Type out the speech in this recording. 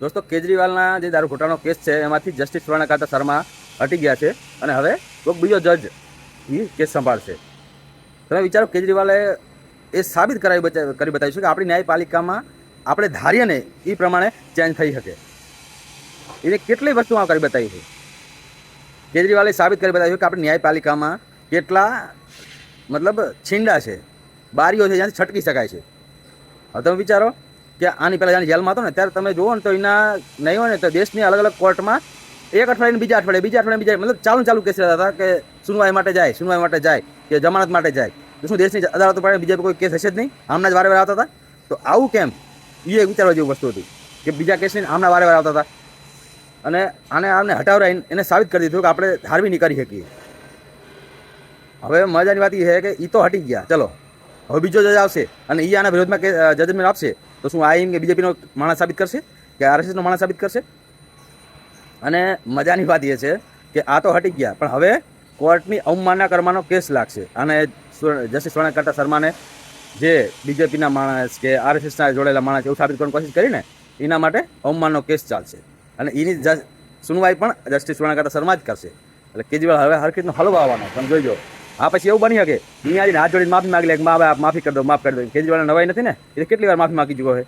દોસ્તો, કેજરીવાલના જે દારૂ ઘોટાળાનો કેસ છે એમાંથી જસ્ટિસ સ્વર્ણકાંત શર્મા હટી ગયા છે અને હવે કોઈ બીજો જજ એ કેસ સંભાળશે. તમે વિચારો, કેજરીવાલે એ સાબિત કરી બતાવ્યું છે કે આપણી ન્યાયપાલિકામાં આપણે ધારીએ ને એ પ્રમાણે ચેન્જ થઈ શકે. એને કેટલી વસ્તુઓ કરી બતાવી છે. કેજરીવાલે સાબિત કરી બતાવ્યું કે આપણી ન્યાયપાલિકામાં કેટલા મતલબ છીંડા છે, બારીઓ છે જ્યાંથી છટકી શકાય છે. હવે તમે વિચારો કે આની પહેલાં જાણે જેલમાં હતો ને ત્યારે તમે જુઓ ને તો એના નહીં હોય ને તો દેશની અલગ અલગ કોર્ટમાં એક અઠવાડિયે બીજા અઠવાડિયે મતલબ ચાલુ કેસ રહેતા હતા કે સુનવાઈ માટે જાય કે જમાનત માટે જાય. તો શું દેશની અદાલતો પર બીજા કોઈ કેસ હશે જ નહીં? આમના જ વારે આવતા હતા. તો આવું કેમ? એ વિચારવા જેવી વસ્તુ હતી કે બીજા કેસની આમના વારે આવતા હતા અને આમને હટાવરા એને સાબિત કરી દીધું કે આપણે ધારવી નહીં કરી શકીએ. હવે મજાની વાત એ છે કે એ તો હટી ગયા, ચલો હવે બીજો જજ આવશે અને એ આના વિરોધમાં જજમેન્ટ આપશે તો શું આ એમ કે બીજેપીનો માણસ સાબિત કરશે કે આરએસએસનો માણસ સાબિત કરશે? અને મજાની વાત એ છે કે આ તો હટી ગયા, પણ હવે કોર્ટની અવમાનના કરવાનો કેસ લાગશે અને જસ્ટિસ સ્વર્ણકાંત શર્માને જે બીજેપીના માણસ કે આરએસએસના જોડેલા માણસ એવું સાબિત કરવાની કોશિશ કરીને એના માટે અવમાનનો કેસ ચાલશે અને એની સુનવાઈ પણ જસ્ટિસ સ્વર્ણકાંત શર્મા જ કરશે. એટલે કેજરીવાલ હવે હરકતનો હલવો આવવાનો તમે જોઈજો. આ પછી એવું બની શકે અહીંયા હાથ જોડીને માફી માગી લે કે માફી કરી દો. કેજરીવાલને નવાઈ નથી ને, એ કેટલી વાર માફી માગી ચૂક્યો છે.